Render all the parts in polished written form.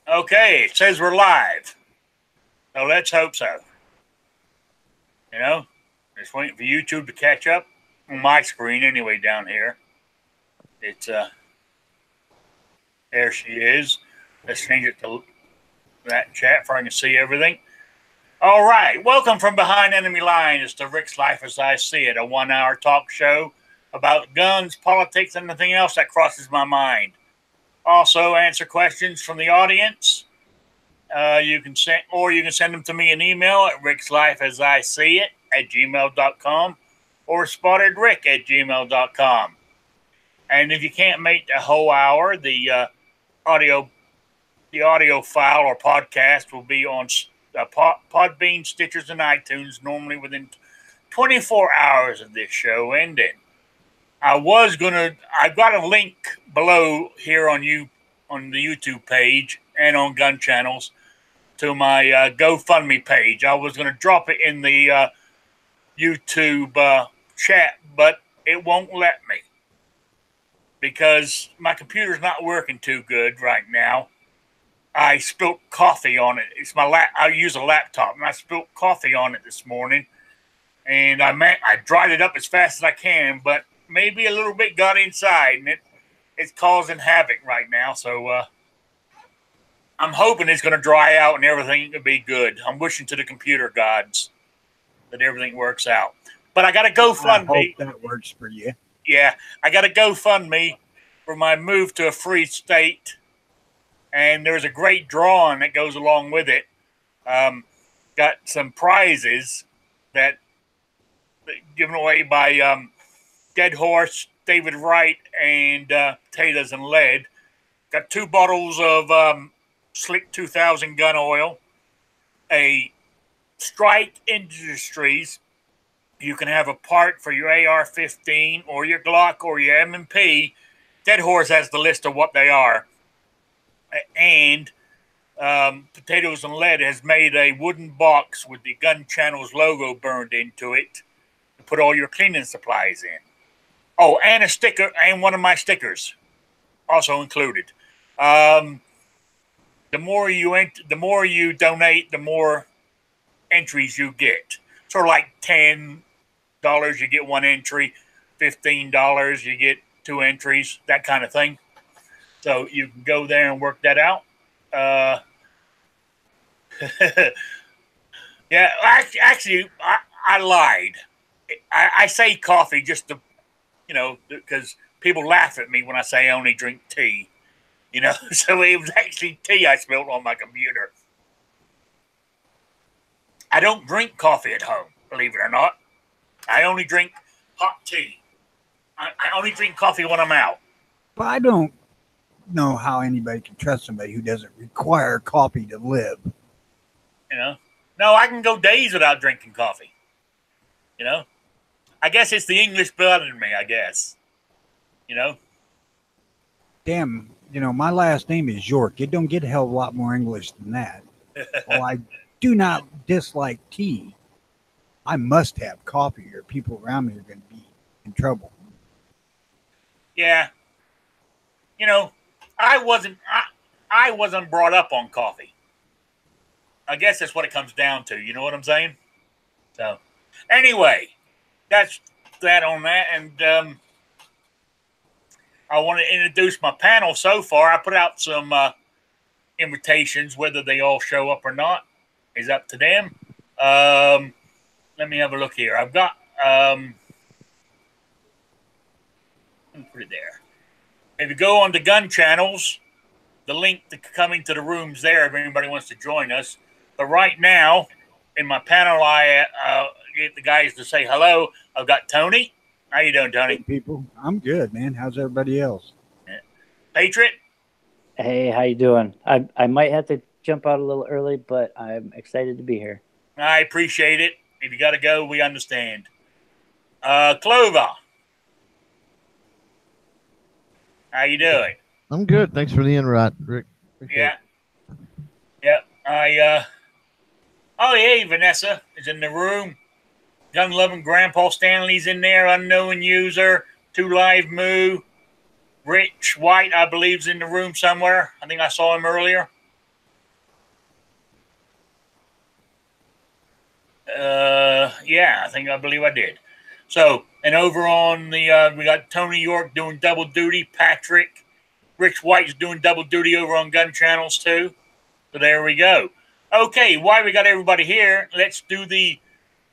Okay, it says we're live. So let's hope so. Just waiting for YouTube to catch up on my screen anyway down here. It's there she is. Let's change it to that chat so I can see everything. All right, welcome from behind enemy lines to Rick's Life as I See It, a 1-hour talk show about guns, politics, and anything else that crosses my mind. Also answer questions from the audience. You can send them to me an email at rickslifeasiseeit@gmail.com or spottedrick@gmail.com. And if you can't make the whole hour, the audio file or podcast will be on Podbean, Stitchers, and iTunes normally within 24 hours of this show ending. I've got a link below here on the YouTube page and on Gun Channels to my GoFundMe page. I was going to drop it in the YouTube chat, but it won't let me because my computer's not working too good right now. I spilt coffee on it. I use a laptop, and I spilt coffee on it this morning, and I dried it up as fast as I can, but maybe a little bit got inside, and it's causing havoc right now. So I'm hoping it's going to dry out and everything will be good. I'm wishing to the computer gods that everything works out. But I got to GoFundMe. I hope that works for you. Yeah, I got to GoFundMe for my move to a free state. And there's a great drawing that goes along with it. Got some prizes that given away by Dead Horse, David Wright, and Potatoes and Lead. Got 2 bottles of Slick 2000 gun oil, a Strike Industries. You can have a part for your AR-15 or your Glock or your M&P. Dead Horse has the list of what they are. And Potatoes and Lead has made a wooden box with the Gun Channels logo burned into it to put all your cleaning supplies in. Oh, and a sticker, and one of my stickers also included. The more you donate, the more entries you get. Sort of like $10, you get 1 entry. $15, you get 2 entries. That kind of thing. So you can go there and work that out. Yeah, actually, I lied. I say coffee just to, because people laugh at me when I say I only drink tea. So it was actually tea I spilled on my computer. I don't drink coffee at home, believe it or not. I only drink hot tea. I only drink coffee when I'm out. But I don't know how anybody can trust somebody who doesn't require coffee to live. No, I can go days without drinking coffee. I guess it's the English blood in me, I guess. Damn, my last name is York. It don't get a hell of a lot more English than that. Well, I do not dislike tea. I must have coffee or people around me are going to be in trouble. Yeah. I wasn't brought up on coffee. I guess that's what it comes down to. You know what I'm saying? So, anyway, that's that on that. And I want to introduce my panel so far. I put out some invitations. Whether they all show up or not is up to them. Let me have a look here. I've got... let me put it there. If you go on the Gun Channels, the link to coming to the room's there if anybody wants to join us. But right now, in my panel, I get the guys to say hello. I've got Tony. How you doing, Tony? Hey, people, I'm good, man. How's everybody else? Yeah. Patriot? Hey, how you doing? I might have to jump out a little early, but I'm excited to be here. I appreciate it. If you got to go, we understand. Clover. How you doing? I'm good. Thanks for the invite, Rick. Yeah. Oh, hey, Vanessa is in the room. Gun-loving Grandpa Stanley's in there. Unknown user. 2 Live Moo. Rich White, I believe, is in the room somewhere. I think I saw him earlier. Yeah, I believe I did. So, and over on the, we got Tony York doing double duty. Patrick, Rich White's doing double duty over on Gun Channels too. So there we go. Okay, while we got everybody here, let's do the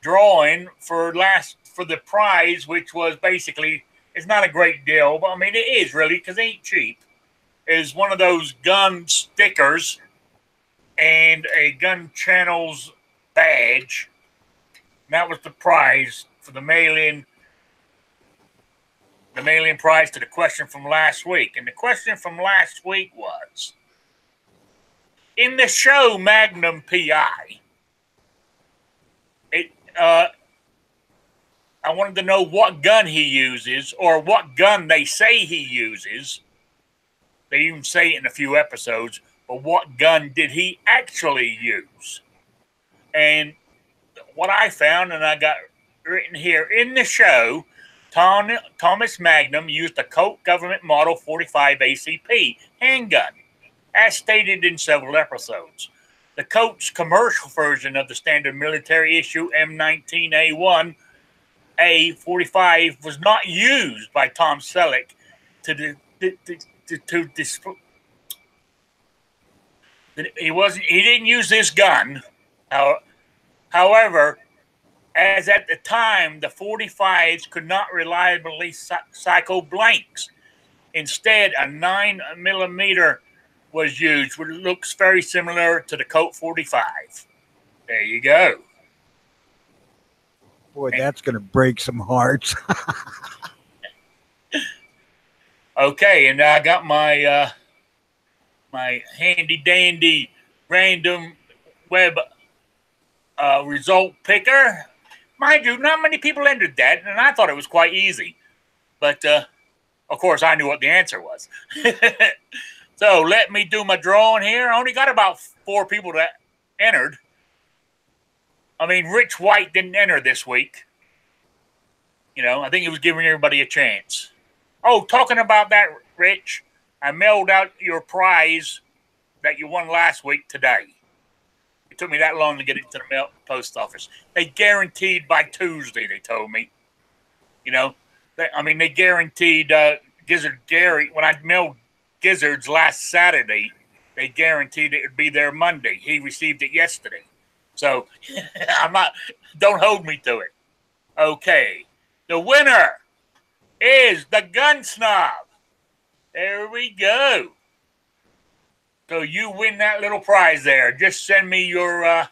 drawing for the prize, which was basically, it's not a great deal, but I mean it is really because it ain't cheap. Is one of those gun stickers and a Gun Channels badge. And that was the prize for the mail-in prize to the question from last week. And the question from last week was, in the show Magnum PI, I wanted to know what gun he uses or what gun they say he uses. They even say it in a few episodes, but what gun did he actually use? And what I found, and I got written here, in the show, Thomas Magnum used a Colt Government Model 45 ACP handgun, as stated in several episodes. The Colt's commercial version of the standard military issue M19A1 A45 was not used by Tom Selleck he didn't use this gun. However, as at the time, the 45s could not reliably cycle blanks. Instead, a 9mm was used, which looks very similar to the Colt 45. There you go. Boy, that's going to break some hearts. Okay, and I got my my handy dandy random web result picker. Mind you, not many people entered that, and I thought it was quite easy. But of course, I knew what the answer was. So let me do my drawing here. I only got about 4 people that entered. I mean, Rich White didn't enter this week. You know, I think he was giving everybody a chance. Oh, talking about that, Rich, I mailed out your prize that you won last week today. It took me that long to get it to the post office. They guaranteed by Tuesday, they told me. You know, they guaranteed Gizzard Gary, when I mailed Gizzards last Saturday, they guaranteed it would be there Monday. He received it yesterday. So, don't hold me to it. Okay. The winner is the Gun Snob. There we go. So you win that little prize there. Just send me your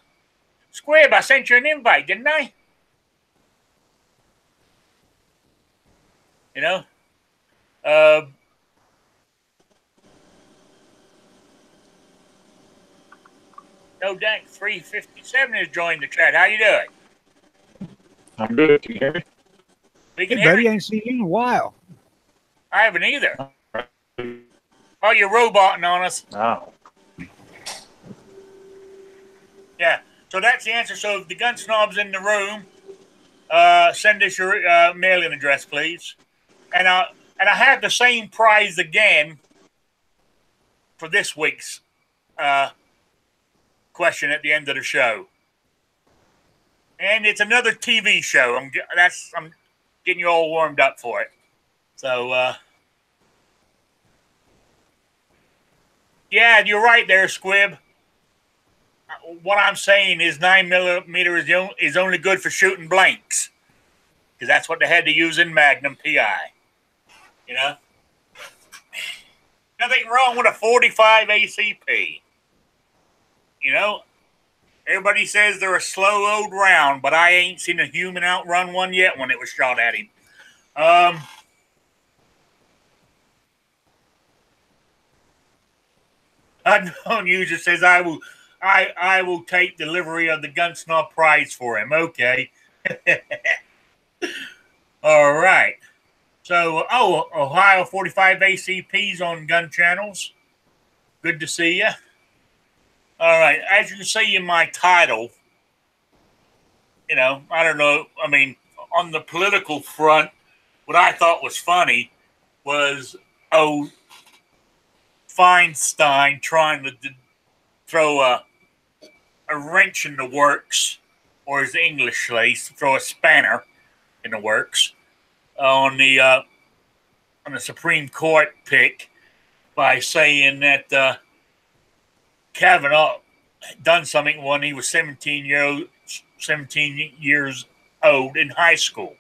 Squib. I sent you an invite, didn't I? You know? No Dank 357 has joined the chat. How you doing? I'm good. Can you hear me? We can Hey, hear buddy, you. I ain't seen you in a while. I haven't either. Oh, you're roboting on us. Oh. Yeah. So that's the answer. So if the Gun Snob's in the room, send us your mailing address, please. And I have the same prize again for this week's question at the end of the show. And it's another TV show. I'm getting you all warmed up for it. So, yeah, you're right there, Squib. What I'm saying is 9mm is only good for shooting blanks, because that's what they had to use in Magnum PI. You know, nothing wrong with a 45 ACP. You know, everybody says they're a slow old round, but I ain't seen a human outrun one yet when it was shot at him. Unknown user says I will take delivery of the Gun Snob prize for him. Okay. All right. So, Ohio 45 ACPs on Gun Channels. Good to see you. All right. As you can see in my title, you know, I don't know. I mean, on the political front, what I thought was funny was, Feinstein trying to throw a wrench in the works or as the English say, throw a spanner in the works on the Supreme Court pick by saying that Kavanaugh done something when he was 17 years old in high school.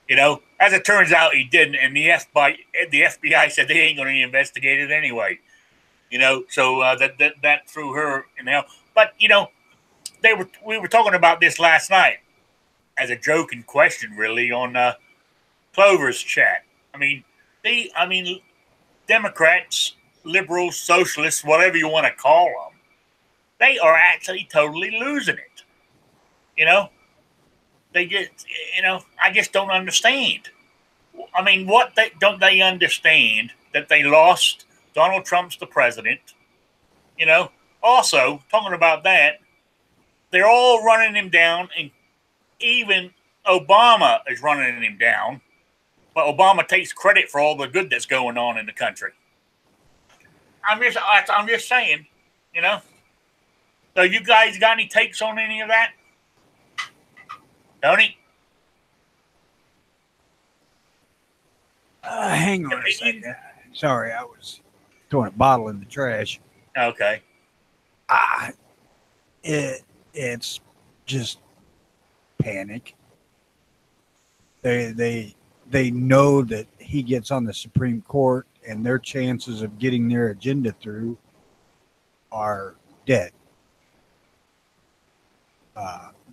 You know, as it turns out, he didn't, and the FBI said they ain't going to investigate it anyway. You know, so that threw her in hell. But you know, we were talking about this last night as a joke and question, really, on Clover's chat. I mean, Democrats, liberals, socialists, whatever you want to call them, they are actually totally losing it. You know, they just, you know, I just don't understand. I mean, don't they understand that they lost? Donald Trump's the president. You know, also talking about that, they're all running him down, and even Obama is running him down. But Obama takes credit for all the good that's going on in the country. I'm just saying, you know. So you guys got any takes on any of that? Tony? Hang on a second. Sorry, I was throwing a bottle in the trash. Okay. It's just panic. They know that he gets on the Supreme Court and their chances of getting their agenda through are dead.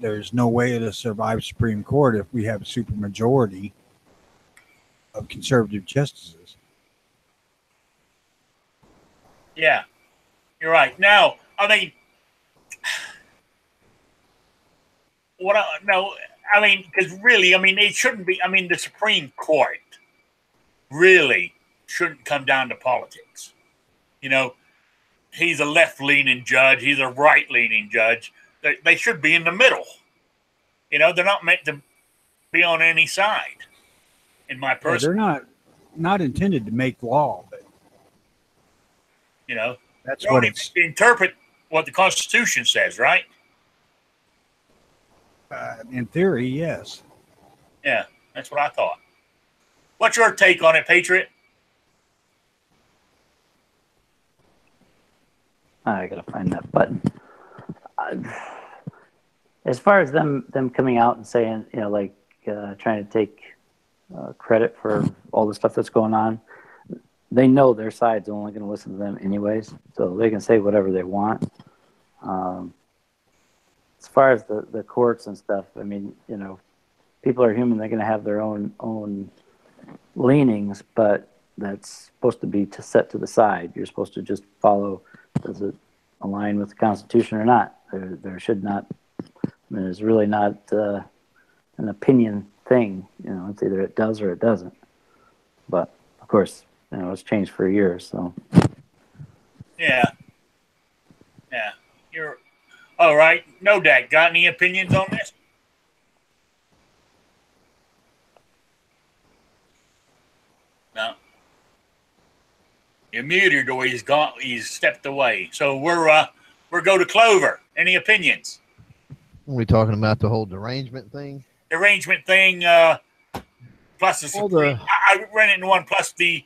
There's no way to survive Supreme Court if we have a supermajority of conservative justices. Yeah, you're right. Now, I mean, because really, I mean, it shouldn't be. I mean, the Supreme Court really shouldn't come down to politics. You know, he's a left-leaning judge. He's a right-leaning judge. They should be in the middle. You know, they're not meant to be on any side. In my personal, they're not intended to make law, but you know, that's what it's interpret what the Constitution says, right? In theory, yes. Yeah, that's what I thought. What's your take on it, Patriot? I gotta find that button. As far as them coming out and saying, you know, like trying to take credit for all the stuff that's going on, they know their side's only going to listen to them anyways, so they can say whatever they want. As far as the courts and stuff, I mean, you know, people are human. They're going to have their own leanings, but that's supposed to be set to the side. You're supposed to just follow, does it align with the Constitution or not? There should not, I mean, it's really not an opinion thing. You know, it's either it does or it doesn't. But, of course, you know, it's changed for years, so. Yeah. Yeah. You're all right. No, Dad, got any opinions on this? No. You're muted, or he's gone. He's stepped away. So we're go to Clover. Any opinions? Are we talking about the whole derangement thing? Arrangement thing, plus the Supreme. I ran into one. Plus the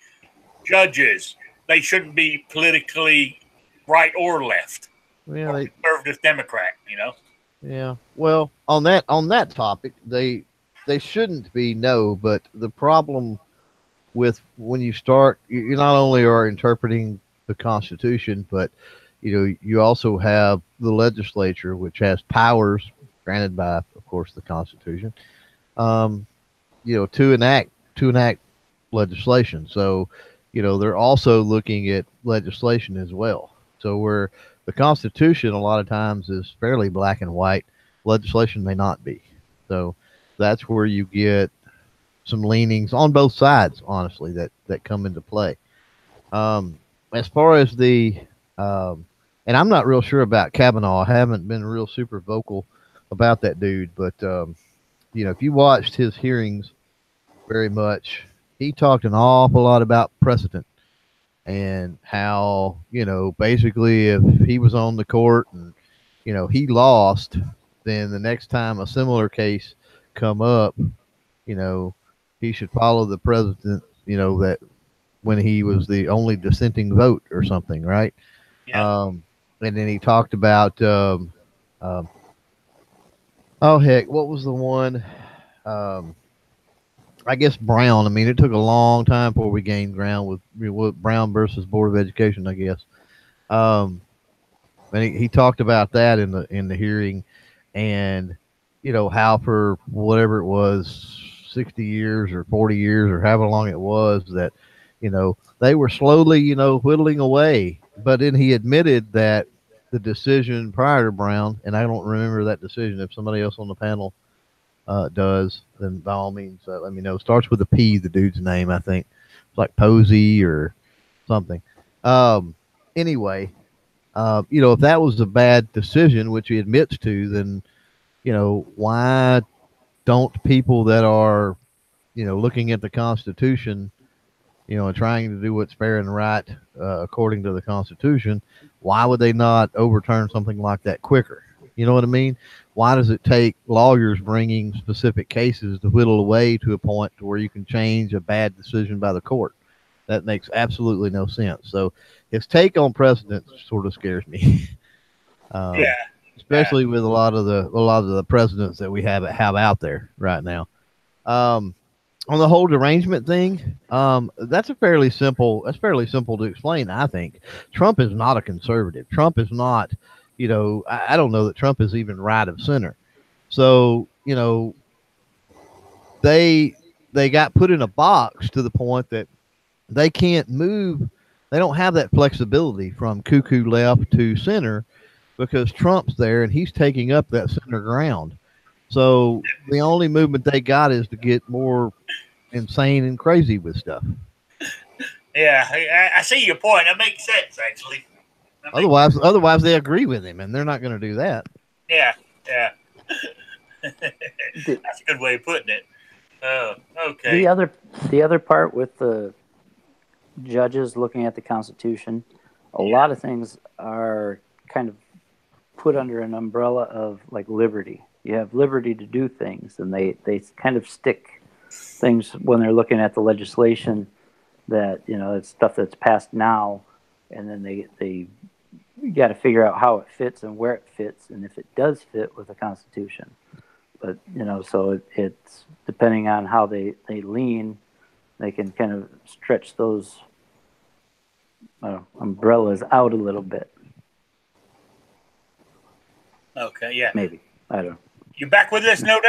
judges. They shouldn't be politically right or left. Yeah, or conservative Democrat. You know. Yeah. Well, on that topic, they shouldn't be, no. But the problem with when you start, you not only are interpreting the Constitution, but you also have the legislature, which has powers granted by, of course, the Constitution, to enact legislation. So, they're also looking at legislation as well. So where the Constitution a lot of times is fairly black and white, legislation may not be. So that's where you get some leanings on both sides, honestly, that come into play. As far as and I'm not real sure about Kavanaugh. I haven't been real super vocal about that dude, but if you watched his hearings very much, he talked an awful lot about precedent and how, basically if he was on the court and, he lost, then the next time a similar case come up, you know, he should follow the president, you know, that when he was the only dissenting vote or something, right? Yeah. And then he talked about, oh heck, what was the one? Um, I guess Brown. I mean, it took a long time before we gained ground with Brown versus Board of Education, I guess. Um, and he talked about that in the hearing, and you know how for whatever it was, 60 years or 40 years or however long it was that, you know, they were slowly, you know, whittling away. But then he admitted that the decision prior to Brown, and I don't remember that decision. If somebody else on the panel does, then by all means let me know. Starts with a P, the dude's name, I think. It's like Posey or something. Anyway, you know, if that was a bad decision, which he admits to, then, you know, why don't people that are, you know, looking at the Constitution, you know, and trying to do what's fair and right according to the Constitution, why would they not overturn something like that quicker? You know what I mean? Why does it take lawyers bringing specific cases to whittle away to a point to where you can change a bad decision by the court? That makes absolutely no sense. So his take on precedent sort of scares me, Yeah. especially with a lot of the presidents that we have out there right now. On the whole derangement thing, that's fairly simple to explain. I think Trump is not a conservative. Trump is not, you know, I don't know that Trump is even right of center. So, you know, they got put in a box to the point that they can't move. They don't have that flexibility from cuckoo left to center because Trump's there and he's taking up that center ground. So the only movement they got is to get more insane and crazy with stuff. Yeah, I see your point. That makes sense, actually. Otherwise they agree with him, and they're not going to do that. Yeah, yeah. That's a good way of putting it. Oh, okay. The other part with the judges looking at the Constitution, a lot of things are kind of put under an umbrella of like liberty. You have liberty to do things, and they kind of stick things when they're looking at the legislation that, you know, it's stuff that's passed now, and then they got to figure out how it fits and where it fits and if it does fit with the Constitution. But, you know, so it's depending on how they lean, they can kind of stretch those umbrellas out a little bit. Okay, yeah. Maybe. I don't know. You back with us, Nodak?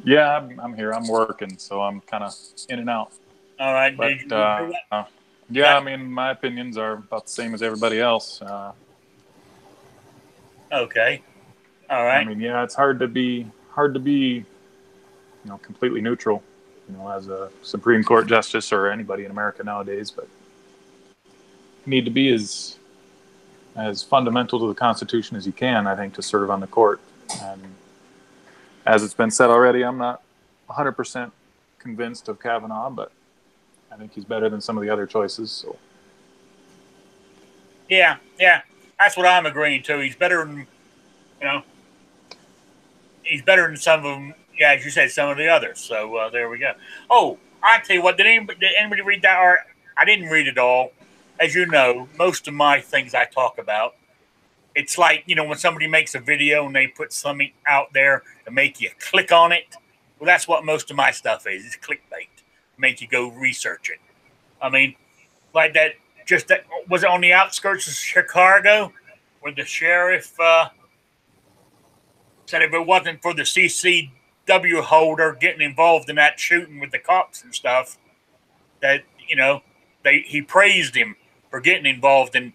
Yeah, I'm here. I'm working, so I'm kind of in and out. All right. But yeah, I mean, my opinions are about the same as everybody else. Okay. All right. I mean, yeah, it's hard to be, you know, completely neutral, you know, as a Supreme Court justice or anybody in America nowadays. But you need to be as fundamental to the Constitution as you can, I think, to serve on the court. And as it's been said already, I'm not 100% convinced of Kavanaugh, but I think he's better than some of the other choices. So. Yeah, that's what I'm agreeing to. He's better than, you know, he's better than some of them. Yeah, as you said, some of the others. So there we go. Oh, I tell you what, did anybody read that? Or I didn't read it all. As you know, most of my things I talk about, it's like, you know, when somebody makes a video and they put something out there to make you click on it. Well, that's what most of my stuff is. It's clickbait. Make you go research it. I mean, like that, just that, was it on the outskirts of Chicago where the sheriff said if it wasn't for the CCW holder getting involved in that shooting with the cops and stuff, that, you know, he praised him for getting involved in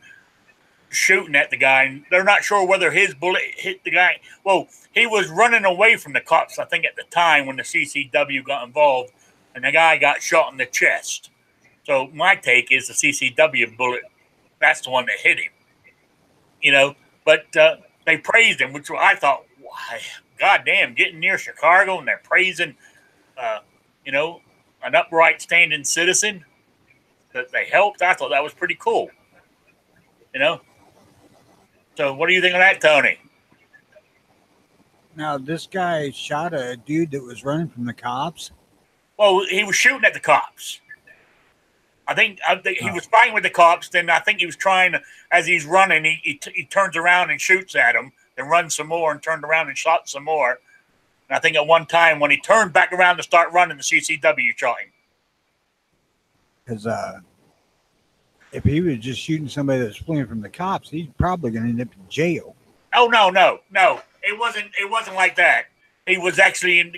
shooting at the guy. And they're not sure whether his bullet hit the guy. Well, he was running away from the cops, I think, at the time when the CCW got involved, and the guy got shot in the chest. So my take is the CCW bullet, that's the one that hit him. You know, but they praised him, which I thought, why, goddamn, getting near Chicago and they're praising, you know, an upright standing citizen that they helped. I thought that was pretty cool. You know? So what do you think of that, Tony? Now, this guy shot a dude that was running from the cops. Well, he was shooting at the cops. I think he was fighting with the cops. Then I think he was trying to, as he's running, he turns around and shoots at him, then runs some more and turned around and shot some more. And I think at one time when he turned back around to start running, the CCW shot him. Because if he was just shooting somebody that was fleeing from the cops, he's probably going to end up in jail. Oh no! It wasn't like that. He was actually in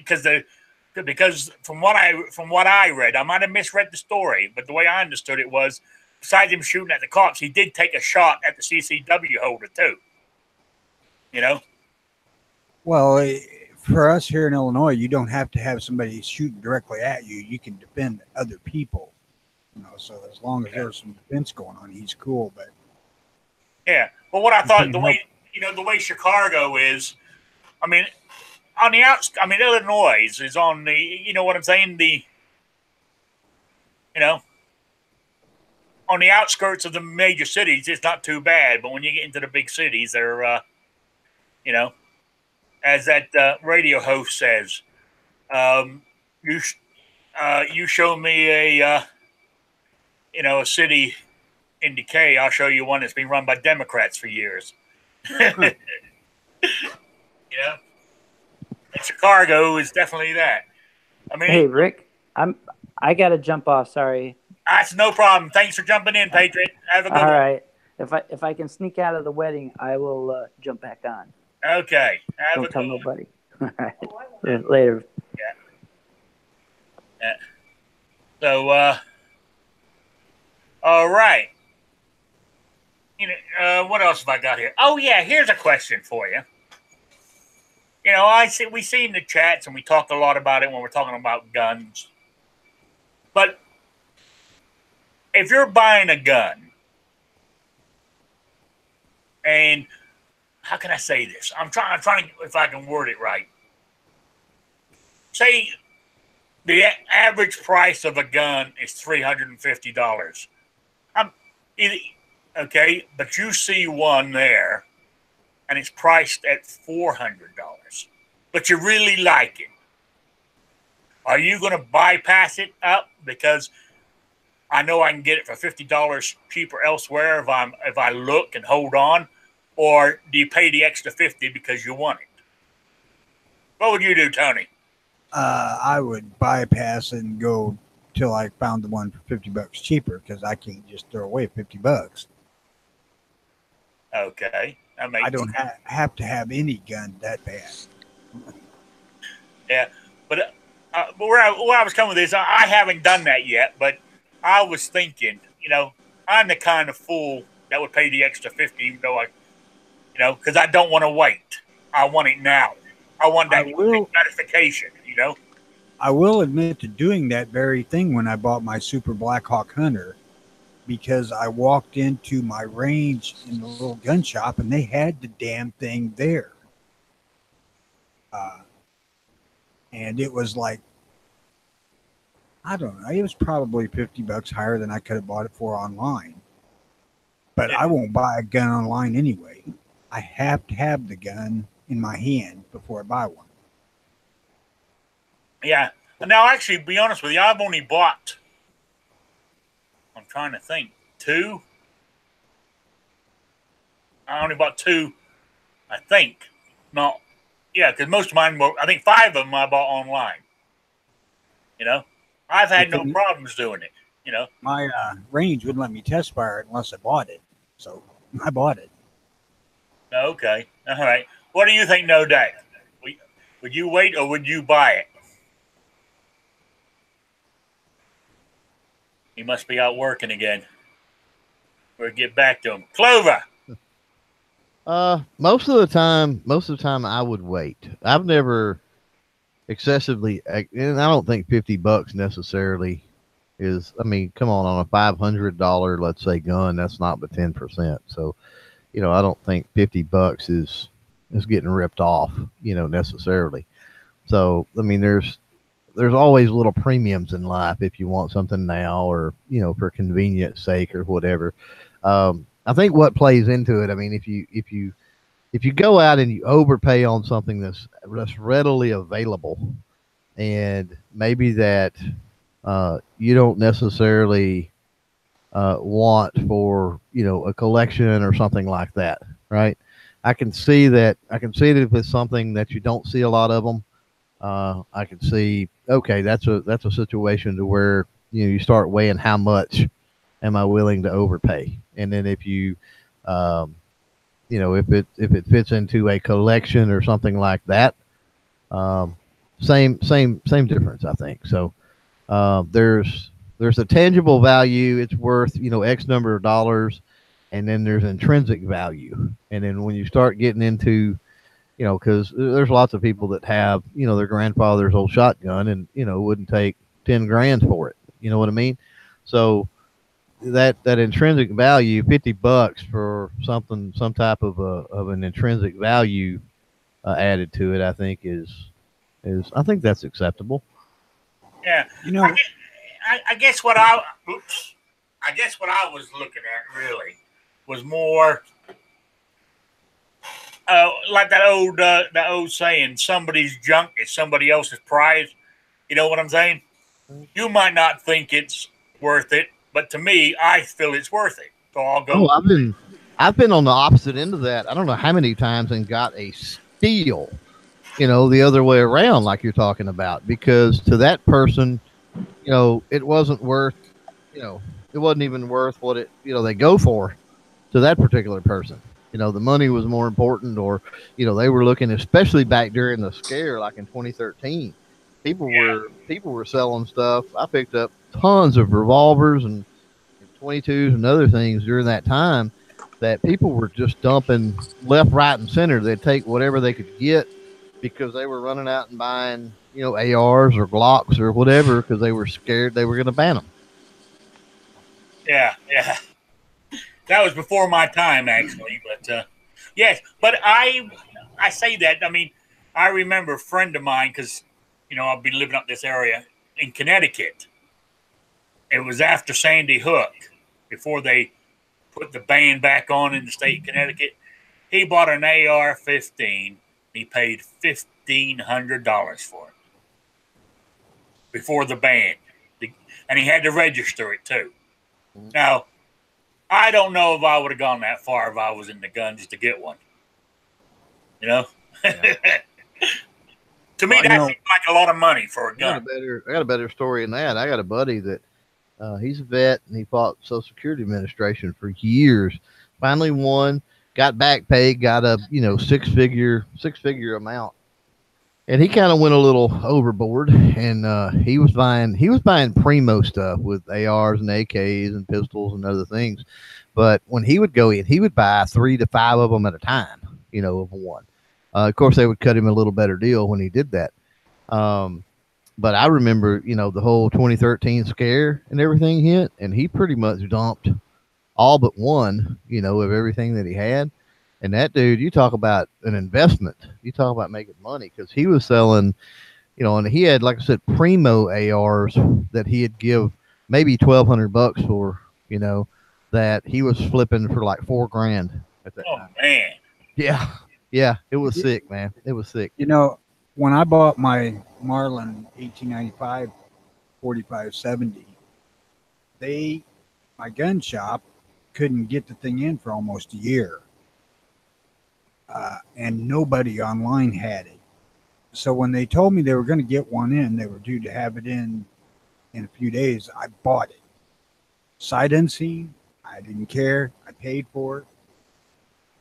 because from what I read, I might have misread the story, but the way I understood it was, besides him shooting at the cops, he did take a shot at the CCW holder too. You know. Well, for us here in Illinois, you don't have to have somebody shooting directly at you. You can defend other people. You know, so as long as there's some defense going on, he's cool. But yeah, well, what I thought the way Chicago is, I mean, on the Illinois is on the, you know what I'm saying, on the outskirts of the major cities, it's not too bad. But when you get into the big cities, they're, as that radio host says, you show me a city in decay, I'll show you one that's been run by Democrats for years. And Chicago is definitely that. I mean, hey Rick, I gotta jump off. Sorry. That's no problem. Thanks for jumping in, Patriot. Have a good one. All right. If I can sneak out of the wedding, I will jump back on. Okay. Don't tell nobody. All right. Later. Yeah. So, all right. What else have I got here? Oh yeah, here's a question for you. We see in the chats and we talk a lot about it when we're talking about guns. But if you're buying a gun, and how can I say this? I'm trying to, if I can word it right. Say the average price of a gun is $350. Okay, but you see one there, and it's priced at $400, but you really like it. Are you going to bypass it up because I know I can get it for $50 cheaper elsewhere if I look and hold on, or do you pay the extra $50 because you want it? What would you do, Tony? I would bypass it and go till I found the one for $50 cheaper, because I can't just throw away $50. Okay, I don't have to have any gun that bad. Yeah, but where I was coming with this, I haven't done that yet, but I was thinking, I'm the kind of fool that would pay the extra $50, even though because I don't want to wait. I want it now. I want that gratification, I will admit to doing that very thing when I bought my Super Blackhawk Hunter, because I walked into my range in the little gun shop and they had the damn thing there. And it was like, I don't know, it was probably $50 higher than I could have bought it for online. But I won't buy a gun online anyway. I have to have the gun in my hand before I buy one. Yeah. Now, actually, to be honest with you, I've only bought, I'm trying to think, 2. I only bought 2, I think. No. Yeah, because most of mine were, I think 5 of them I bought online. I've had no problems doing it, My range wouldn't let me test fire it unless I bought it. So I bought it. Okay. All right. What do you think, No Day? Would you wait or would you buy it? He must be out working again. We'll get back to him. Clover. Most of the time I would wait. I've never excessively, and I don't think $50 necessarily is, I mean, come on a $500, let's say, gun, that's not but 10%. So, I don't think $50 is getting ripped off, necessarily. So, I mean, there's always little premiums in life if you want something now, or, for convenience sake or whatever. I think what plays into it. I mean, if you go out and you overpay on something that's readily available, and maybe that you don't necessarily want for a collection or something like that, right? I can see that. I can see that if it's something that you don't see a lot of them. I can see, okay, that's a situation to where you start weighing how much am I willing to overpay, and then if you if it fits into a collection or something like that, um, same difference, I think. So there's a tangible value. It's worth X number of dollars, and then there's intrinsic value. And then when you start getting into because there's lots of people that have their grandfather's old shotgun, and wouldn't take 10 grand for it. You know what I mean? So that intrinsic value, $50 for something, some type of an intrinsic value added to it, I think I think that's acceptable. Yeah. You know, I guess what I guess what I was looking at really was more like that old saying, somebody's junk is somebody else's prize. You know what I'm saying? You might not think it's worth it, but to me, I feel it's worth it. So I'll go. Oh, I've been on the opposite end of that. I don't know how many times and got a steal, the other way around, like you're talking about, because to that person, it wasn't worth, it wasn't even worth what they go for to that particular person. The money was more important, or, they were looking, especially back during the scare, like in 2013, people were selling stuff. I picked up tons of revolvers and 22s and other things during that time that people were just dumping left, right, and center. They'd take whatever they could get because they were running out and buying, ARs or Glocks or whatever, because they were scared they were going to ban them. Yeah, yeah. That was before my time, actually. But yes, but I say that. I mean, I remember a friend of mine, because I've been living up this area in Connecticut. It was after Sandy Hook, before they put the ban back on in the state of Connecticut. He bought an AR-15. He paid $1,500 for it before the ban, and he had to register it too. Now, I don't know if I would have gone that far if I was in the guns to get one. Yeah. To me, that seems like a lot of money for a gun. I got a better story than that. I got a buddy that he's a vet, and he fought Social Security Administration for years. Finally won, got back pay, got a six figure amount, and he kind of went a little overboard. And he was buying primo stuff with ARs and AKs and pistols and other things. But when he would go in, he would buy 3 to 5 of them at a time, of one. Of course, they would cut him a little better deal when he did that. But I remember, the whole 2013 scare and everything hit, and he pretty much dumped all but one, of everything that he had. And that dude, you talk about an investment. You talk about making money, because he was selling, and he had, like I said, primo ARs that he'd give maybe $1,200 for, that he was flipping for like $4 grand at that time. Man. Yeah, it was sick, man. It was sick. When I bought my Marlin 1895 4570, my gun shop couldn't get the thing in for almost a year. And nobody online had it. So when they told me they were going to get one in, they were due to have it in a few days, I bought it. Sight unseen, I didn't care. I paid for it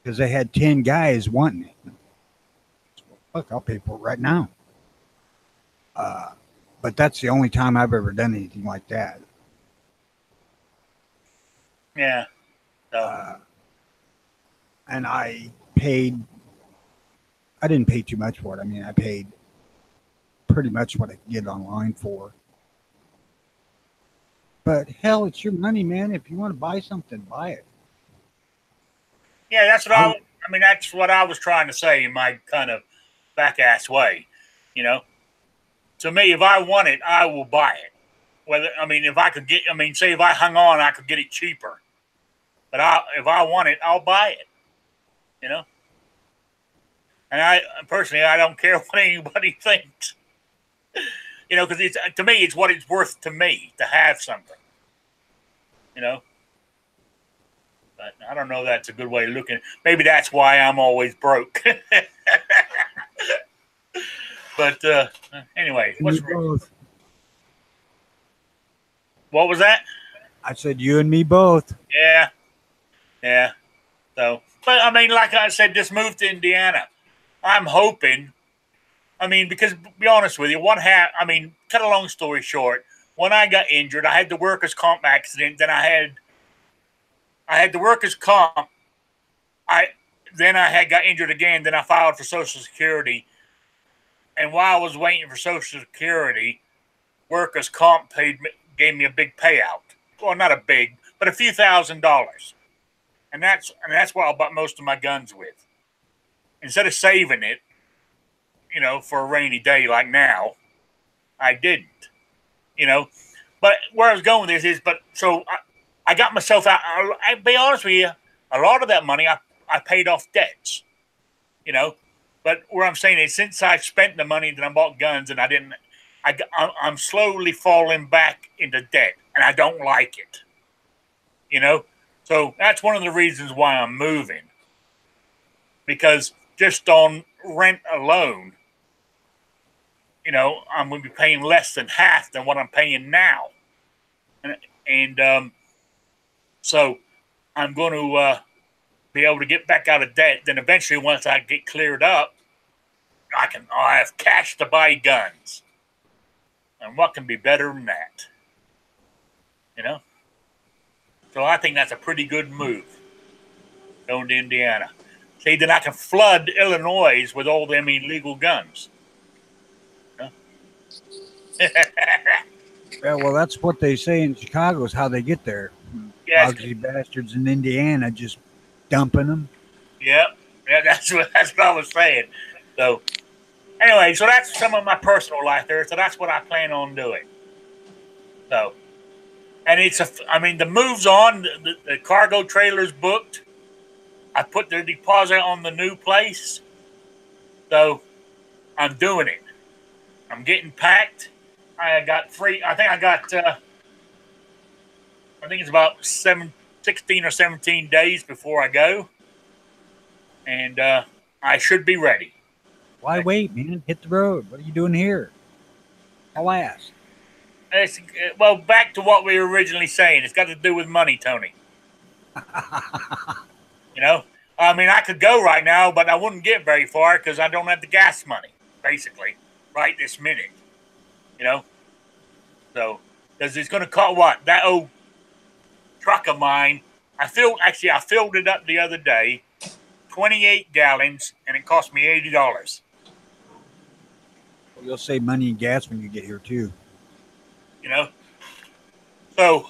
because they had 10 guys wanting it. So, look, I'll pay for it right now. But that's the only time I've ever done anything like that. Yeah. And I didn't pay too much for it. I mean, I paid pretty much what I could get online for. But hell, it's your money, man. If you want to buy something, buy it. Yeah, that's what that's what I was trying to say in my kind of back ass way. To me, if I want it, I will buy it. If I could get, say if I hung on, I could get it cheaper. But if I want it, I'll buy it. You know. And I personally, I don't care what anybody thinks. You know, because to me, it's what it's worth to me to have something. You know. But I don't know. That's a good way of looking. Maybe that's why I'm always broke. But anyway, what was that? I said you and me both. Yeah. So, but I mean, like I said, this move to Indiana, I'm hoping. I mean, because to be honest with you, cut a long story short, when I got injured, I had the workers' comp accident. Then I had the workers' comp. I got injured again. Then I filed for Social Security. And while I was waiting for Social Security, workers' comp gave me a big payout. Well, not a big, but a few $1,000s. And that's what I bought most of my guns with. Instead of saving it, you know, for a rainy day like now, I didn't. You know, but where I was going with this is, I got myself out. I'll be honest with you, a lot of that money I paid off debts. You know, but where I'm saying is, since I spent the money that I bought guns and I'm slowly falling back into debt, and I don't like it. You know, so that's one of the reasons why I'm moving. Because just on rent alone, you know, I'm going to be paying less than half than what I'm paying now, and so I'm going to be able to get back out of debt. Then eventually, once I get cleared up, I'll have cash to buy guns. And what can be better than that? You know? So I think that's a pretty good move, going to Indiana. See, then I can flood Illinois with all them illegal guns. You know? Yeah, well, that's what they say in Chicago is how they get there. Yes. Ugly bastards in Indiana just dumping them. Yep. Yeah, that's what I was saying. So, anyway, so that's some of my personal life there. So that's what I plan on doing. So, and the move's on. The cargo trailer's booked. I put their deposit on the new place. So, I'm doing it. I'm getting packed. I think it's about 16 or 17 days before I go. And I should be ready. Why wait, man? Hit the road. What are you doing here? I'll ask. Well, back to what we were originally saying. It's got to do with money, Tony. You know? I mean, I could go right now, but I wouldn't get very far because I don't have the gas money, basically, right this minute. You know? So, because it's going to cost what? That old truck of mine, I filled it up the other day, 28 gallons, and it cost me $80. Well, you'll save money in gas when you get here, too. You know? So,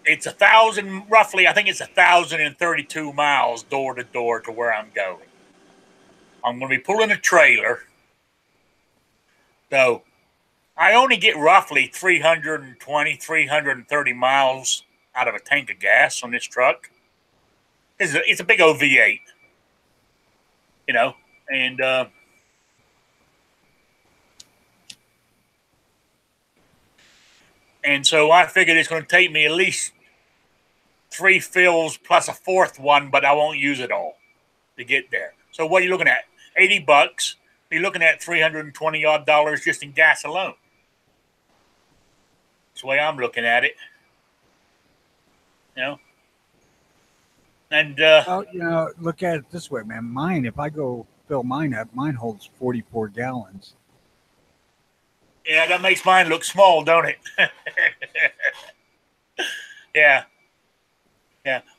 it's 1,000, roughly, I think it's 1,032 miles door to door to where I'm going. I'm going to be pulling a trailer. So, I only get roughly 320, 330 miles out of a tank of gas on this truck. It's a big old V8. You know? And so I figured it's going to take me at least 3 fills plus a fourth one, but I won't use it all to get there. So what are you looking at? $80. You're looking at $320 odd just in gas alone. That's the way I'm looking at it. You know? And well, you know, look at it this way, man. Mine, if I go fill mine up, mine holds 44 gallons. Yeah, that makes mine look small, don't it? Yeah.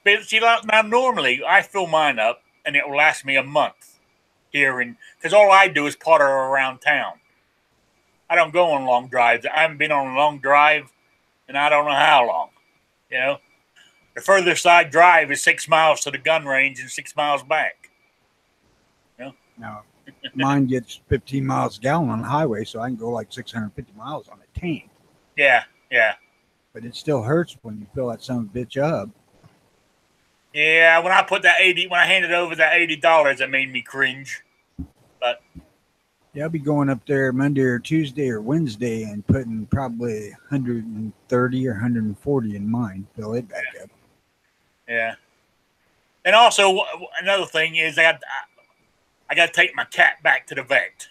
But see, now normally I fill mine up and it will last me a month here, because all I do is potter around town. I don't go on long drives. I haven't been on a long drive, and I don't know how long. You know, the furthest I drive is 6 miles to the gun range and 6 miles back. You know? Now, mine gets 15 miles a gallon on the highway, so I can go like 650 miles on a tank. Yeah. But it still hurts when you fill that son of a bitch up. Yeah, when I put that when I handed over that $80, it made me cringe. But Yeah, I'll be going up there Monday or Tuesday or Wednesday and putting probably 130 or 140 in mine. Fill it back up. yeah, and also another thing is I got to take my cat back to the vet.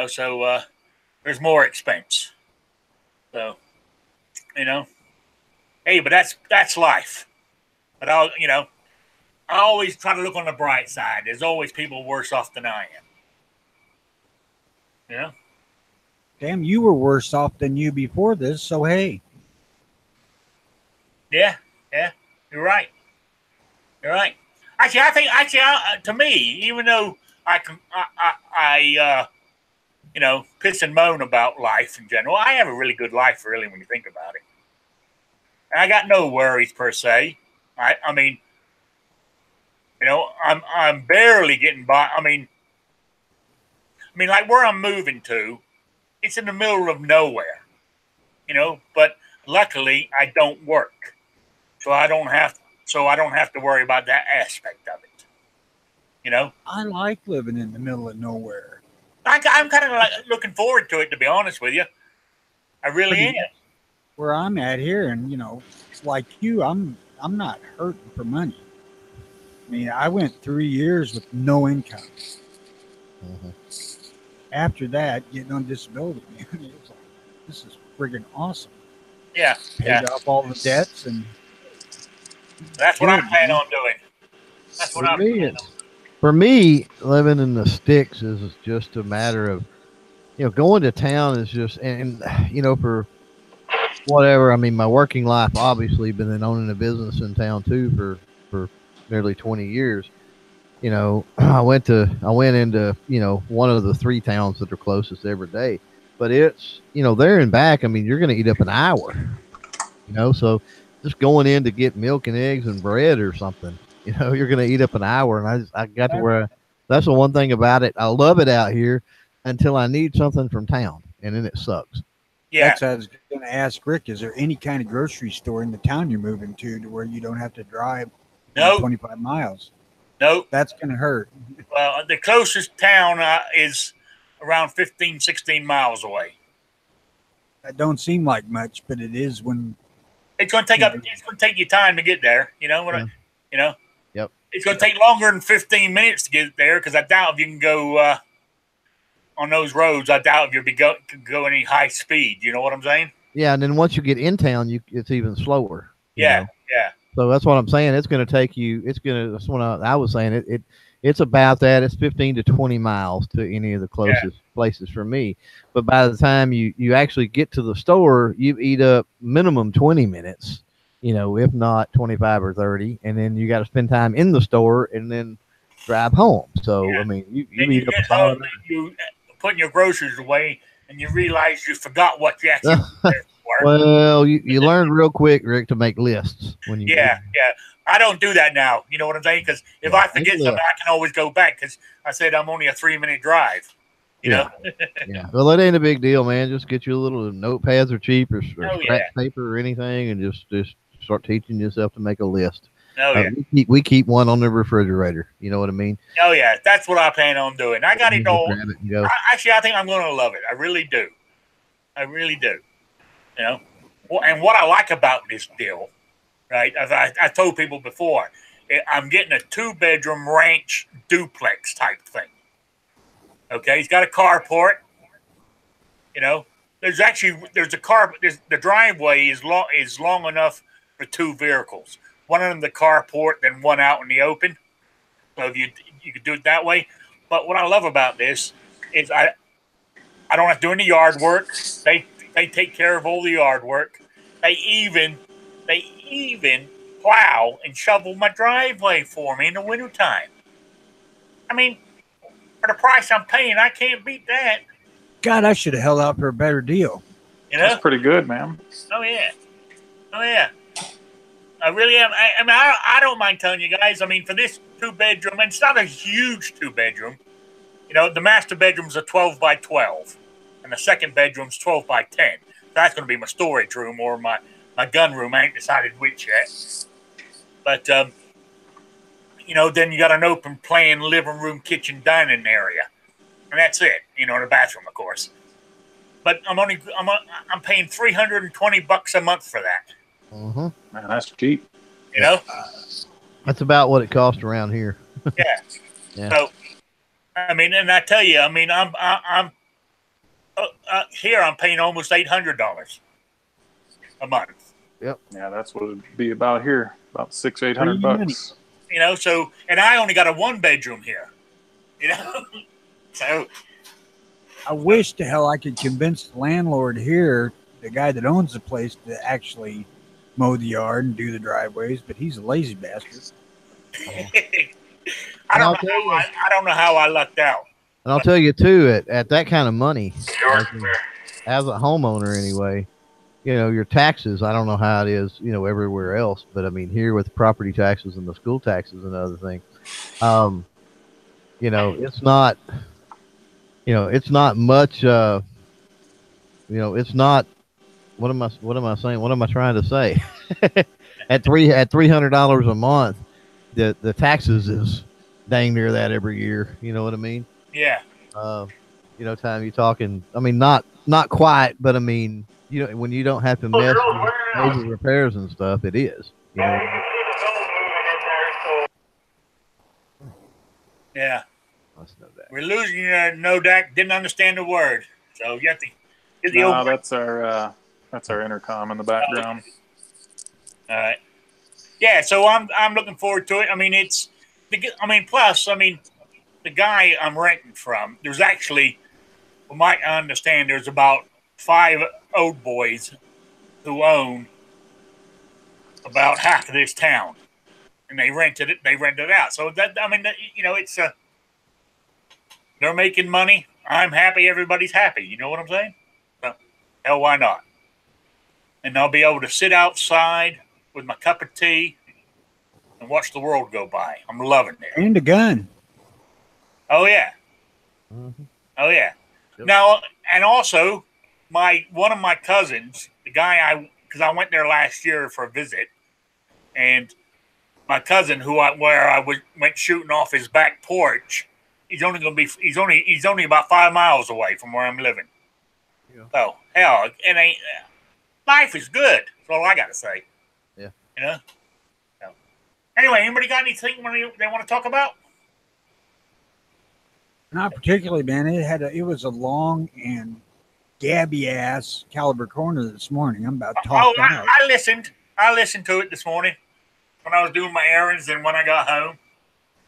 So there's more expense. So hey, but that's life. But I always try to look on the bright side. There's always people worse off than I am. Damn, you were worse off than you before this, so hey. Yeah, you're right. You're right. To me, even though I piss and moan about life in general, I have a really good life, really, when you think about it. And I got no worries per se. I mean, I'm barely getting by. I mean, like where I'm moving to, it's in the middle of nowhere. But luckily I don't work, so I don't have to worry about that aspect of it. I like living in the middle of nowhere. I'm kind of like looking forward to it, to be honest with you. I really am. Where I'm at here, and like you, I'm not hurting for money. I mean, I went 3 years with no income. Mm-hmm. After that, getting on disability, it was like, this is friggin' awesome. Yeah, Paid off all the debts, and that's what I'm planning on doing. That's what I'm planning on. For me, living in the sticks is just a matter of, going to town is just, and for whatever. I mean, my working life, obviously, been then owning a business in town too for nearly 20 years. I went into, one of the 3 towns that are closest every day, but it's, there and back. I mean, you're going to eat up an hour, so just going in to get milk and eggs and bread or something, you're going to eat up an hour. And I got to where that's the one thing about it. I love it out here until I need something from town, and then it sucks. Yeah. That's what I was going to ask Rick. Is there any kind of grocery store in the town you're moving to where you don't have to drive 25 miles? Nope. That's going to hurt. Well, the closest town is around 15, 16 miles away. That don't seem like much, but it is when it's going to take you time to get there. You know what? Yeah. Yep. It's going to take longer than 15 minutes to get there, because I doubt if you can go on those roads. I doubt if you'll go any high speed. You know what I'm saying? Yeah, and then once you get in town, it's even slower. Yeah. So that's what I'm saying. It's going to take you. That's what I was saying. It's about that. It's 15 to 20 miles to any of the closest places for me. But by the time you actually get to the store, you eat up minimum 20 minutes, if not 25 or 30. And then you got to spend time in the store and then drive home. So, I mean, you eat up a solid. You putting your groceries away and you realize you forgot what you actually Well, you learn real quick, Rick, to make lists when you. Yeah. I don't do that now. You know what I'm saying? Because if I forget something, I can always go back, because I said I'm only a 3-minute drive. You know? Yeah. Well, that ain't a big deal, man. Just get you a little notepads or cheap or scratch paper or anything, and just start teaching yourself to make a list. We keep one on the refrigerator. You know what I mean? Oh yeah, that's what I plan on doing. I got it all. Grab it and go. Actually, I think I'm going to love it. I really do. And what I like about this deal, right? As I told people before, I'm getting a 2-bedroom ranch duplex type thing. Okay, he's got a carport. There's a car. The driveway is long enough for 2 vehicles. One in the carport, then one out in the open. So if you could do it that way. But what I love about this is I don't have to do any yard work. They take care of all the yard work. They even plow and shovel my driveway for me in the wintertime. I mean, for the price I'm paying, I can't beat that. God, I should have held out for a better deal. That's pretty good, man. Oh yeah. I really am. I mean, I don't mind telling you guys. I mean, for this 2-bedroom, and it's not a huge 2-bedroom. The master bedroom's a 12 by 12, and the second bedroom's 12 by 10. That's going to be my storage room or my gun room. I ain't decided which yet. But then you got an open plan living room, kitchen, dining area, and that's it. And a bathroom, of course. But I'm paying $320 a month for that. Mm-hmm. Man, that's cheap. That's about what it costs around here. Yeah. Yeah. So, and I tell you, I'm here. I'm paying almost $800 a month. Yeah, that's what it'd be about here. About $600-800. So, and I only got a 1-bedroom here. So I wish to hell I could convince the landlord here, the guy that owns the place, to actually mow the yard and do the driveways, but he's a lazy bastard. I don't know how I lucked out. And I'll tell you too, at that kind of money, as a homeowner anyway, your taxes, I don't know how it is, everywhere else, but I mean, here with property taxes and the school taxes and other things, it's not, it's not much, it's not, what am I saying? What am I trying to say? at $300 a month, the taxes is dang near that every year. You know what I mean? Yeah. Time you're talking, I mean, not quite, but I mean, when you don't have to mess with major repairs and stuff, it is. Yeah. We're losing you, Nodak. Didn't understand the word, so you have to get the old. That's our intercom in the background. All right. Yeah, so I'm looking forward to it. Plus, the guy I'm renting from, there's actually, from what I understand, there's about 5 old boys who own about half of this town, and they rented it out. So it's they're making money. I'm happy. Everybody's happy. You know what I'm saying? So, hell, why not? And I'll be able to sit outside with my cup of tea and watch the world go by. I'm loving it. And a gun. Oh yeah. Mm-hmm. Oh yeah. Yep. Now, and also, one of my cousins, the guy because I went there last year for a visit, and my cousin went shooting off his back porch. He's only about 5 miles away from where I'm living. Yeah. So hell, life is good. That's all I got to say. Yeah. So, anyway, anybody got anything they want to talk about? Not particularly, man. It was a long and gabby ass caliber corner this morning. I'm about talked out. I listened. I listened to it this morning when I was doing my errands and when I got home.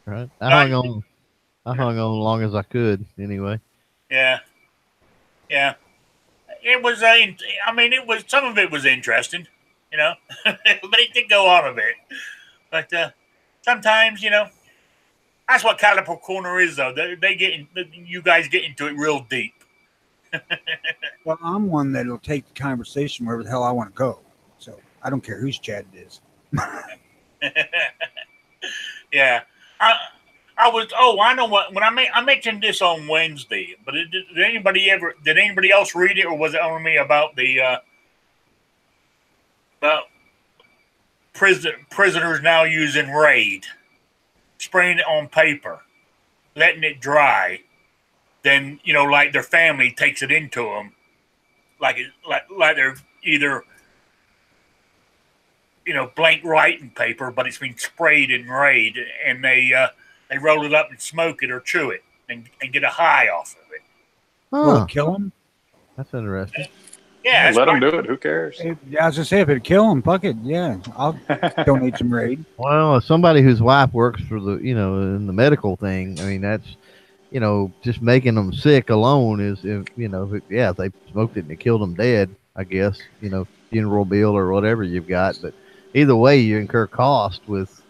Right. I hung on as long as I could anyway. Yeah. Yeah. It was some of it was interesting, but it did go on a bit. But sometimes, that's what Caliper Corner is, though. You guys get into it real deep. Well, I'm one that'll take the conversation wherever the hell I want to go. So I don't care whose chat it is. Yeah. I know what, when I mentioned this on Wednesday, but did anybody else read it, or was it only me about the prisoners now using Raid, spraying it on paper, letting it dry, then like their family takes it into them, like they're either blank writing paper, but it's been sprayed in Raid, and they roll it up and smoke it or chew it and get a high off of it. Will it kill them? That's interesting. Yeah, let them do it. Who cares? I was gonna say, if it kill them, fuck it. Yeah, I'll donate some Raid. Well, as somebody whose wife works for the in the medical thing, I mean that's just making them sick alone is if they smoked it and it killed them dead. I guess funeral bill or whatever you've got, but either way you incur cost with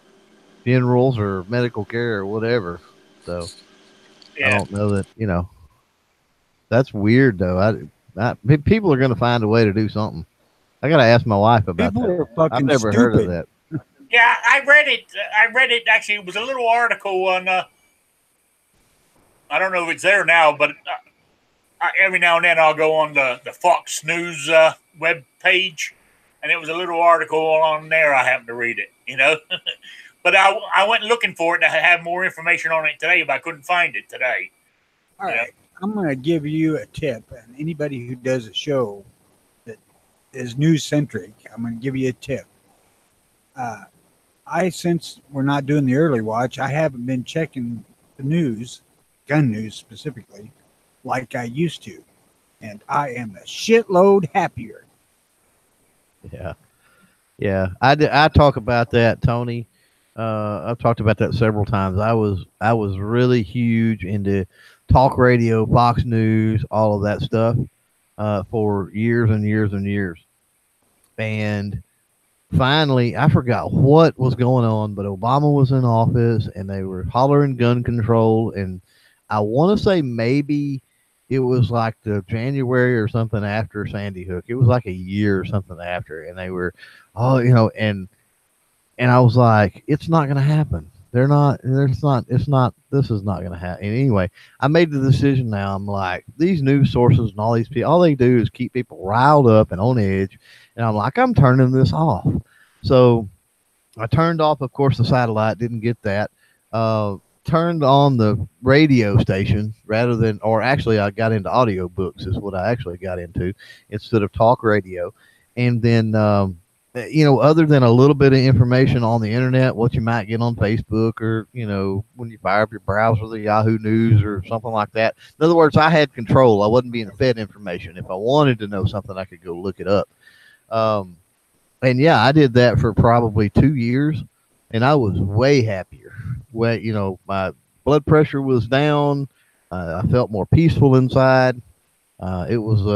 funerals or medical care or whatever. So yeah. I don't know that that's weird though. People are going to find a way to do something. I got to ask my wife about that. I've never heard of that. Yeah, I read it. Actually, it was a little article on. I don't know if it's there now, but every now and then I'll go on the Fox News web page, and it was a little article on there. I happened to read it, But I went looking for it to have more information on it today, but I couldn't find it today. All right. I'm going to give you a tip, and anybody who does a show that is news centric, I'm going to give you a tip. Since we're not doing the early watch, I haven't been checking the news, gun news specifically, like I used to. And I am a shitload happier. Yeah. Yeah. I talk about that, Tony. I've talked about that several times. I was really huge into talk radio, Fox News, all of that stuff, for years and years and years. And finally, I forgot what was going on, but Obama was in office and they were hollering gun control. And I want to say maybe it was like the January or something after Sandy Hook. It was like a year or something after. And they were, and I was like, it's not going to happen. This is not going to happen. And anyway, I made the decision now. I'm like, these news sources and all these people, all they do is keep people riled up and on edge. And I'm like, I'm turning this off. So I turned off, of course, the satellite, didn't get that. Turned on the radio station actually I got into audio books is what I actually got into instead of talk radio. And then, other than a little bit of information on the internet, what you might get on Facebook or, when you fire up your browser, the Yahoo News or something like that. In other words, I had control. I wasn't being fed information. If I wanted to know something, I could go look it up. And yeah, I did that for probably 2 years and I was way happier. My blood pressure was down. I felt more peaceful inside. It was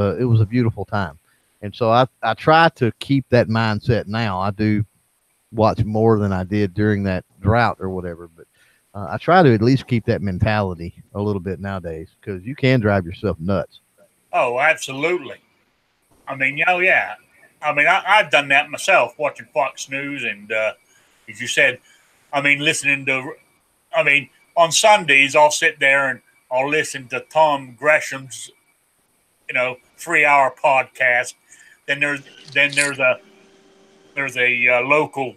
a beautiful time. And so I try to keep that mindset now. I do watch more than I did during that drought or whatever, but I try to at least keep that mentality a little bit nowadays because you can drive yourself nuts. Oh, absolutely. I mean, yeah. I mean, I've done that myself, watching Fox News and, as you said, listening to, on Sundays, I'll sit there and I'll listen to Tom Gresham's, 3-hour podcast. Then there's a local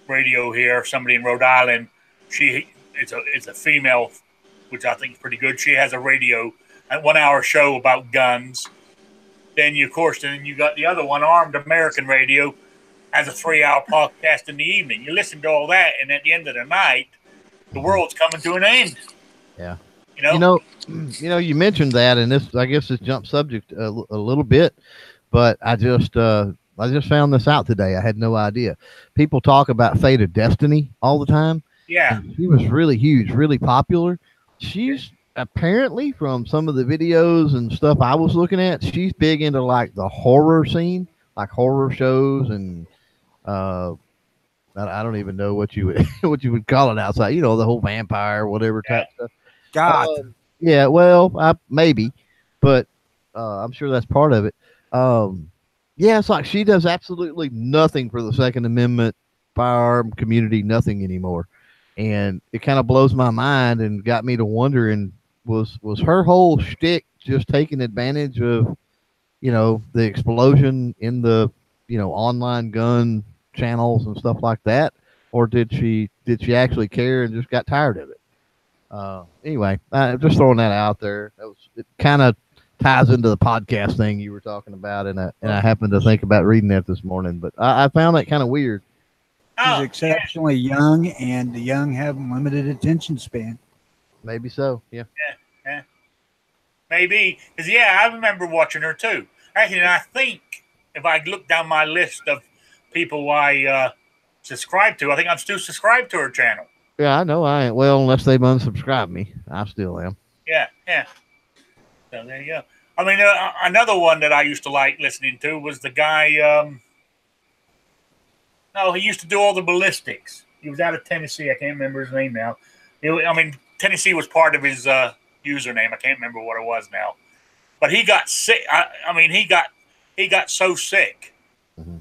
radio here, somebody in Rhode Island. It's a female, which I think is pretty good. She has a 1-hour show about guns. Then you got the other one, Armed American Radio, has a 3-hour podcast in the evening. You listen to all that, and at the end of the night, the world's coming to an end. Yeah. You mentioned that, and I guess this jumped subject a little bit, but I just found this out today. I had no idea. People talk about Fate of Destiny all the time. Yeah. She was really huge, really popular. She's apparently, from some of the videos and stuff I was looking at, she's big into like the horror scene, like horror shows, and I don't even know what you would call it outside. The whole vampire, whatever type stuff. God. Yeah, well, maybe, but I'm sure that's part of it. Yeah, it's like she does absolutely nothing for the Second Amendment firearm community, nothing anymore. And it kind of blows my mind and got me to wondering, was her whole shtick just taking advantage of, the explosion in the, online gun channels and stuff like that? Or did she actually care and just got tired of it? Anyway, just throwing that out there. It kind of ties into the podcast thing you were talking about, and I happened to think about reading that this morning, but I found that kind of weird. She's exceptionally young, and the young have limited attention span. Maybe so. Yeah. Maybe. Because, I remember watching her too. Actually, and I think if I look down my list of people I subscribe to, I think I'm still subscribed to her channel. Yeah, I know I ain't. Well, unless they've unsubscribed me. I still am. Yeah. So there you go. Another one that I used to like listening to was the guy, he used to do all the ballistics. He was out of Tennessee. I can't remember his name now. Tennessee was part of his username. I can't remember what it was now. But he got sick. He got so sick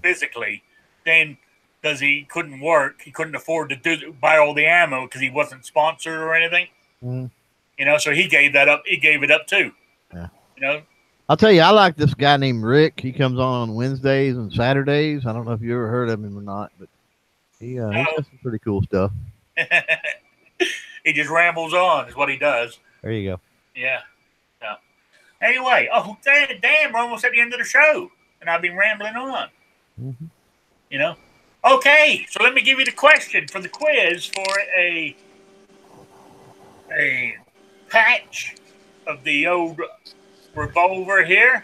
physically then because he couldn't work. He couldn't afford to buy all the ammo because he wasn't sponsored or anything. So he gave that up. He gave it up too. Yeah. I'll tell you, I like this guy named Rick. He comes on Wednesdays and Saturdays. I don't know if you ever heard of him or not, but He got some pretty cool stuff. He just rambles on, is what he does. There you go. Yeah. So, anyway, damn, we're almost at the end of the show, and I've been rambling on. Mm-hmm. You know. Okay, so let me give you the question for the quiz for a patch of the old revolver here.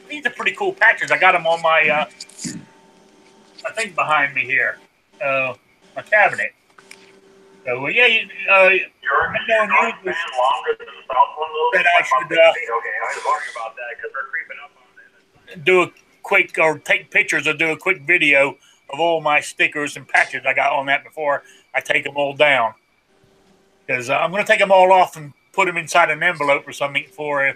These are pretty cool patches. I got them on my thing behind me here, my cabinet. So yeah, You're north band longer than the south one, though. That I should okay, I was wondering about that because they're creeping up on it. do a quick or take pictures or do a quick video of all my stickers and patches I got on that before I take them all down. Because I'm going to take them all off and put them inside an envelope or something for, I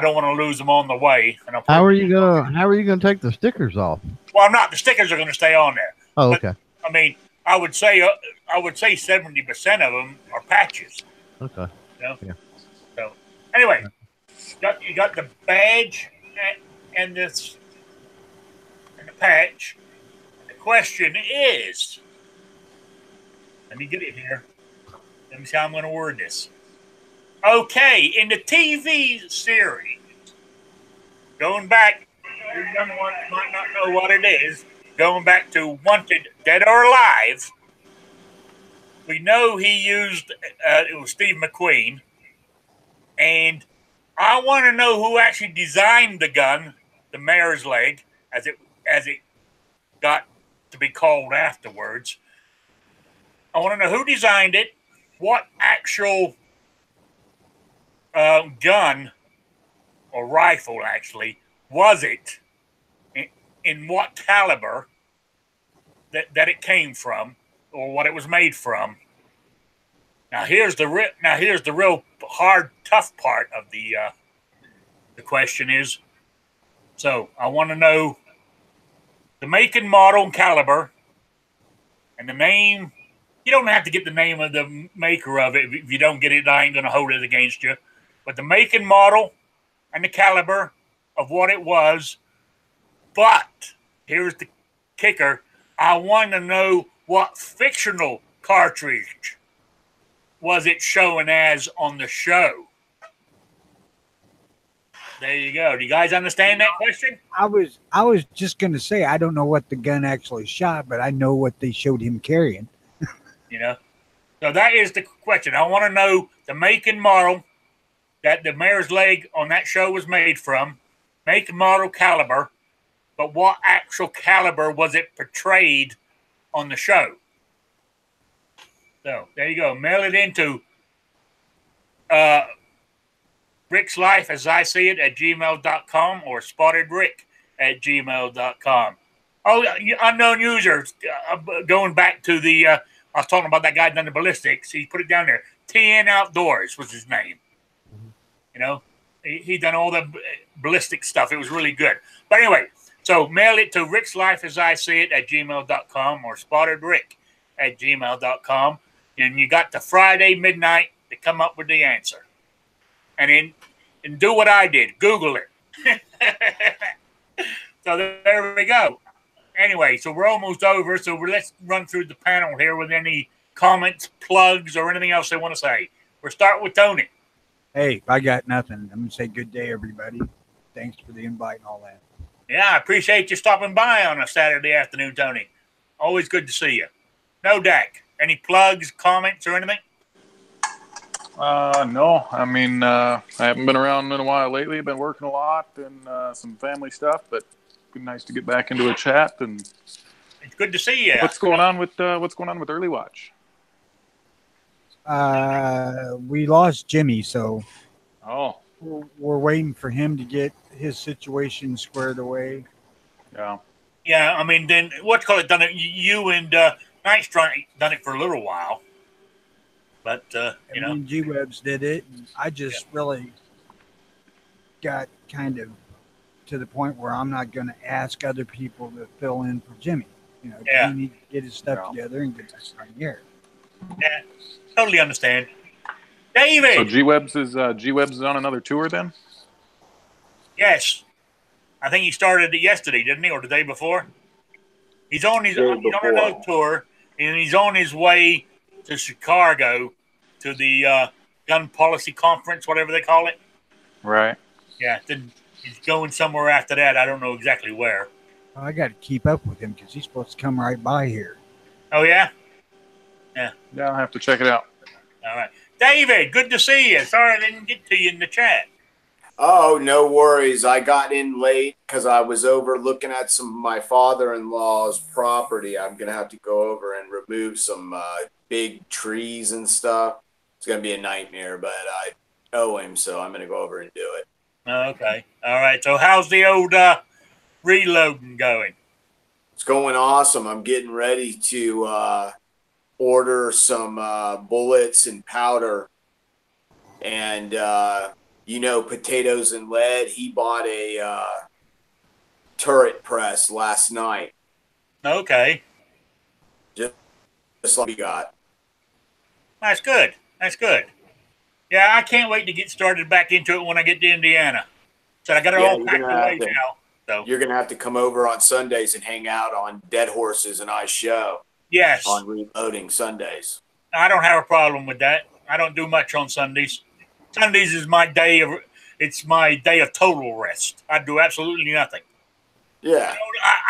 don't want to lose them on the way. And How are you gonna take the stickers off? Well, I'm not. The stickers are going to stay on there. Oh, okay. I mean, I would say 70% of them are patches. Okay. Yeah. So anyway, you got the badge and the patch. The question is, let me get it here. Let me see how I'm going to word this. Okay, in the TV series, going back, you young ones might not know what it is. Going back to Wanted, Dead or Alive, we know he used, it was Steve McQueen, and I want to know who actually designed the gun, the mare's leg, as it got to be called afterwards. I want to know who designed it, what actual gun or rifle actually was it, in what caliber that it came from, or what it was made from. Now here's the real hard, tough part of the question is. So I want to know the make and model and caliber, and the name. You don't have to get the name of the maker of it. If you don't get it, I ain't going to hold it against you. But the make and model and the caliber of what it was. But here's the kicker. I want to know what fictional cartridge was it showing as on the show. There you go. Do you guys understand that question? I was just going to say, I don't know what the gun actually shot, but I know what they showed him carrying. So that is the question. I want to know the make and model that the mare's leg on that show was made from, make and model, caliber, but what actual caliber was it portrayed on the show? So there you go. Mail it into Rick's Life as I see it at gmail.com or spottedrick@gmail.com. Oh, unknown users, going back to the, I was talking about that guy done the ballistics. He put it down there. TN Outdoors was his name. He done all the ballistic stuff. It was really good. But anyway, so mail it to Rick's Life as I see it at gmail.com or spottedrick@gmail.com. And you got the Friday midnight to come up with the answer. And do what I did. Google it. So there we go. Anyway, so we're almost over. So let's run through the panel here with any comments, plugs, or anything else they want to say. We'll start with Tony. Hey, I got nothing. I'm going to say good day, everybody. Thanks for the invite and all that. Yeah, I appreciate you stopping by on a Saturday afternoon, Tony. Always good to see you. No, Dak. Any plugs, comments, or anything? No. I mean, I haven't been around in a while lately. I've been working a lot and some family stuff, but it'd be nice to get back into a chat. And it's good to see you. What's going on with Early Watch? We lost Jimmy, so we're waiting for him to get his situation squared away. Yeah. I mean, then done it. You and Nightstrike done it for a little while, but G-Webs did it. And I just really got kind of to the point where I'm not going to ask other people to fill in for Jimmy. He needs to get his stuff together and get back on here. Yeah, totally understand. David. So G-Webs is on another tour then? Yes. I think he started it yesterday, didn't he? Or the day before? He's on Day he's on another before. tour, and he's on his way to Chicago to the gun policy conference, whatever they call it. Right. Yeah, then he's going somewhere after that. I don't know exactly where. I got to keep up with him because he's supposed to come right by here. Oh yeah. Yeah, I'll have to check it out. All right, David. Good to see you. Sorry I didn't get to you in the chat. Oh, no worries. I got in late because I was over looking at some of my father-in-law's property. I'm going to have to go over and remove some big trees and stuff. It's going to be a nightmare, but I owe him, so I'm going to go over and do it. Okay. All right. So how's the old reloading going? It's going awesome. I'm getting ready to order some bullets and powder. And, potatoes and lead. He bought a turret press last night. Okay. Just like we got. That's good. That's good. Yeah, I can't wait to get started back into it when I get to Indiana. So I got it Yeah, all you're packed gonna have away to- now. So You're going to have to come over on Sundays and hang out on Dead Horses and I Show yes, on Reloading Sundays. I don't have a problem with that. I don't do much on Sundays. Sundays is my day of total rest. I do absolutely nothing. Yeah.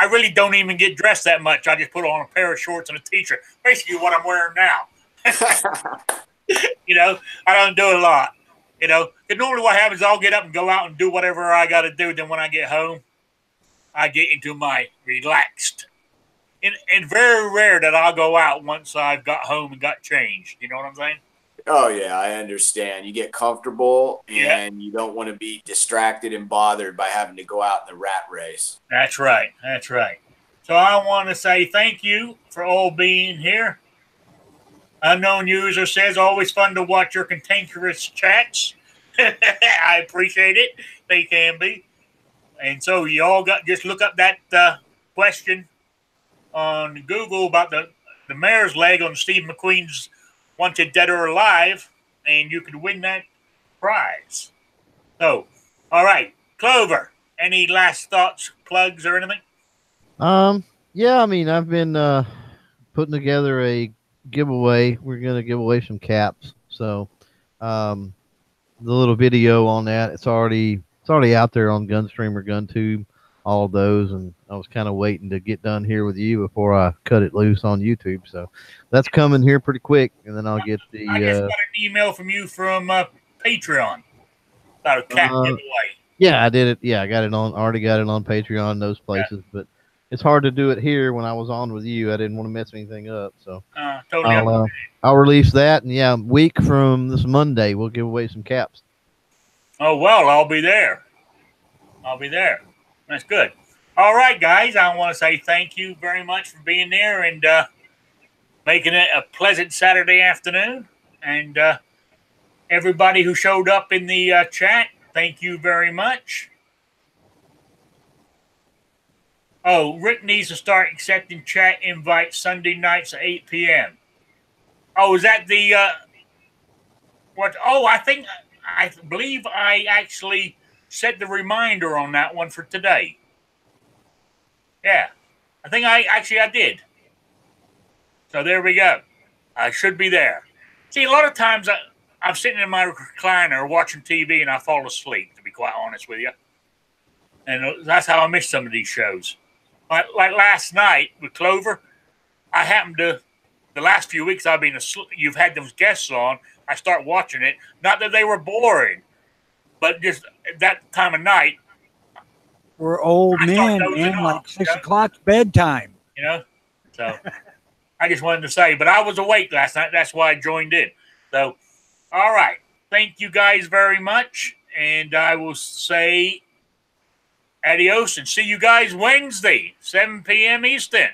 I really don't even get dressed that much. I just put on a pair of shorts and a t-shirt. Basically what I'm wearing now. I don't do a lot. Because normally what happens is I'll get up and go out and do whatever I got to do. Then when I get home, I get into my relaxed. And very rare that I'll go out once I've got home and got changed. You know what I'm saying? Oh, yeah, I understand. You get comfortable Yeah. and you don't want to be distracted and bothered by having to go out in the rat race. That's right. That's right. So I want to say thank you for all being here. Unknown user says, always fun to watch your cantankerous chats. I appreciate it. They can be. And so you all just look up that question on Google about the mayor's leg on Steve McQueen's Wanted Dead or Alive, and you could win that prize. So, all right, Clover, any last thoughts, plugs, or anything? Yeah, I mean, I've been putting together a giveaway. We're gonna give away some caps. So, the little video on that, it's already out there on Gunstream or GunTube, all of those, and I was kind of waiting to get done here with you before I cut it loose on YouTube. So that's coming here pretty quick, and then I'll get the. I just got an email from you from Patreon about a cap giveaway. Yeah, I did it. Yeah, I got it on. Already got it on Patreon, those places, but it's hard to do it here when I was on with you. I didn't want to mess anything up, so Totally. I'll release that, and yeah, week from this Monday, we'll give away some caps. Oh, well, I'll be there. That's good. All right, guys, I want to say thank you very much for being there and making it a pleasant Saturday afternoon. And everybody who showed up in the chat, thank you very much. Oh, Rick needs to start accepting chat invites Sunday nights at 8 p.m. Oh, is that the what? Oh, I believe I actually set the reminder on that one for today. Yeah, I think I did. So there we go. I should be there. See, a lot of times I'm sitting in my recliner watching TV and I fall asleep, to be quite honest with you. And that's how I miss some of these shows. Like last night with Clover, I happened to, the last few weeks I've been asleep, you've had those guests on, I start watching it. Not that they were boring, but just at that time of night. We're old men, man, like 6 o'clock's bedtime. So I just wanted to say, but I was awake last night. That's why I joined in. So, all right. Thank you guys very much. And I will say adios and see you guys Wednesday, 7 p.m. Eastern.